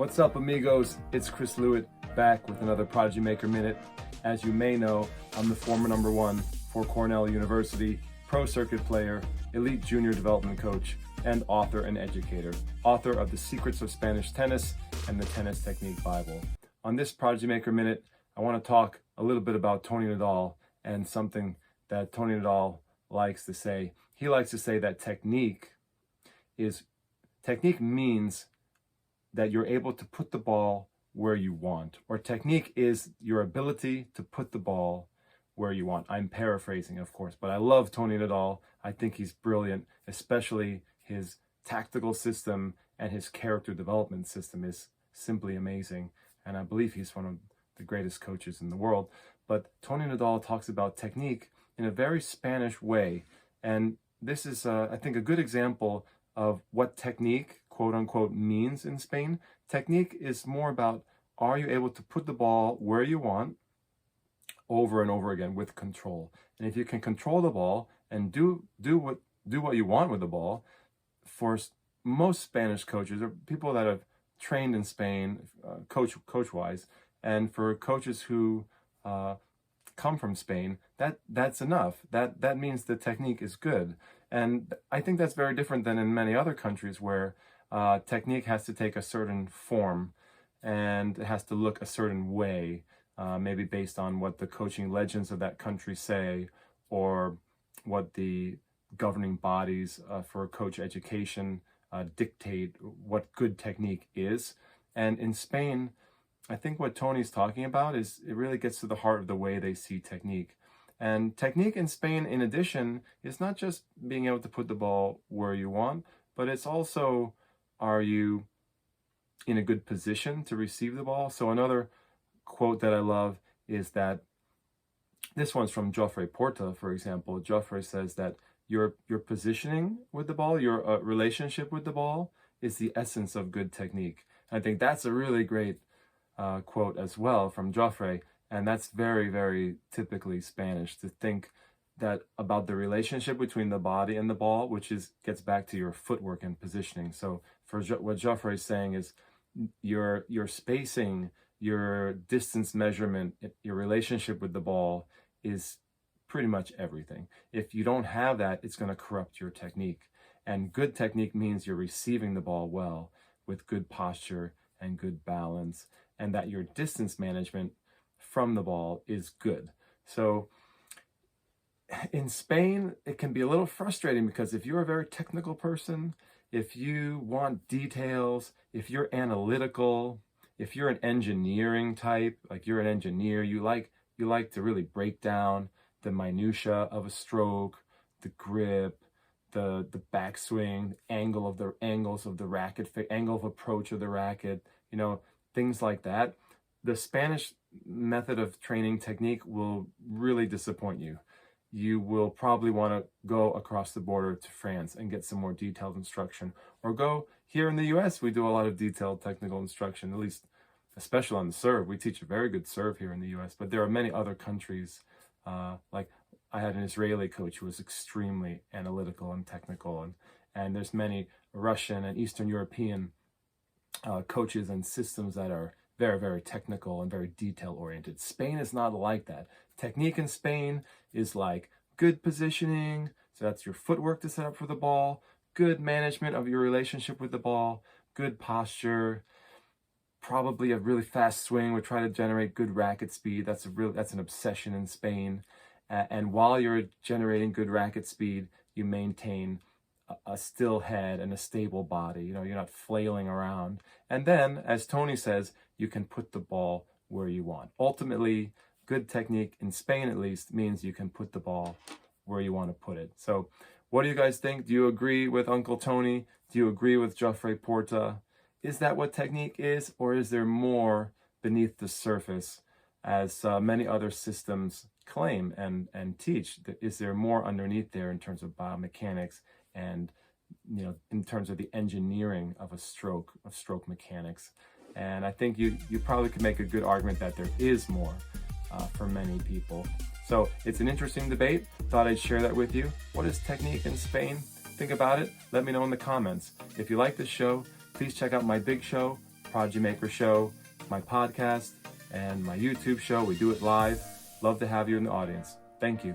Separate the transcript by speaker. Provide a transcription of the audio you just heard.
Speaker 1: What's up, amigos? It's Chris Lewitt back with another Prodigy Maker Minute. As you may know, I'm the former #1 for Cornell University, pro circuit player, elite junior development coach, and author and educator, author of The Secrets of Spanish Tennis and the Tennis Technique Bible. On this Prodigy Maker Minute, I want to talk a little bit about Toni Nadal and something that Toni Nadal likes to say. He likes to say that technique means that you're able to put the ball where you want, or technique is your ability to put the ball where you want. I'm paraphrasing, of course, but I love Toni Nadal. I think he's brilliant, especially his tactical system and his character development system is simply amazing. And I believe he's one of the greatest coaches in the world. But Toni Nadal talks about technique in a very Spanish way. And this is, I think, a good example of what technique, quote unquote, means in Spain. Technique is more about, are you able to put the ball where you want over and over again with control? And if you can control the ball and do what you want with the ball, for most Spanish coaches or people that have trained in Spain, coach-wise, and for coaches who come from Spain, that's enough. That means the technique is good. And I think that's very different than in many other countries where technique has to take a certain form and it has to look a certain way, maybe based on what the coaching legends of that country say or what the governing bodies for coach education dictate what good technique is. And in Spain, I think what Tony's talking about is it really gets to the heart of the way they see technique. And technique in Spain, in addition, is not just being able to put the ball where you want, but it's also, are you in a good position to receive the ball? So another quote that I love is that, this one's from Jofre Porta, for example. Jofre says that your positioning with the ball, your relationship with the ball is the essence of good technique. And I think that's a really great quote as well from Jofre. And that's very, very typically Spanish, to think that about the relationship between the body and the ball, which gets back to your footwork and positioning. So for what Jofre is saying is your spacing, your distance measurement, your relationship with the ball is pretty much everything. If you don't have that, it's going to corrupt your technique. And good technique means you're receiving the ball well with good posture and good balance, and that your distance management from the ball is good. So in Spain, it can be a little frustrating because if you're a very technical person, if you want details, if you're analytical, if you're an engineering type, like you're an engineer, you like to really break down the minutia of a stroke, the grip, the backswing, angles of the racket, angle of approach of the racket, things like that. The Spanish method of training technique will really disappoint you. You will probably want to go across the border to France and get some more detailed instruction, or go here in the US. We do a lot of detailed technical instruction, at least especially on the serve. We teach a very good serve here in the US, but there are many other countries, like I had an Israeli coach who was extremely analytical and technical, and there's many Russian and Eastern European coaches and systems that are very, very technical and very detail-oriented. Spain is not like that. Technique in Spain is like good positioning, so that's your footwork to set up for the ball, good management of your relationship with the ball, good posture, probably a really fast swing. We try to generate good racket speed. That's an obsession in Spain. And while you're generating good racket speed, you maintain a still head and a stable body. You're not flailing around. And then, as Tony says, you can put the ball where you want. Ultimately, good technique, in Spain at least, means you can put the ball where you want to put it. So what do you guys think? Do you agree with Uncle Tony? Do you agree with Jofre Porta? Is that what technique is, or is there more beneath the surface, as many other systems claim and teach? Is there more underneath there in terms of biomechanics and in terms of the engineering of stroke mechanics? And I think you probably could make a good argument that there is more for many people. So it's an interesting debate. Thought I'd share that with you. What is technique in Spain? Think about it. Let me know in the comments. If you like this show, please check out my big show, Prodigy Maker Show, my podcast, and my YouTube show. We do it live. Love to have you in the audience. Thank you.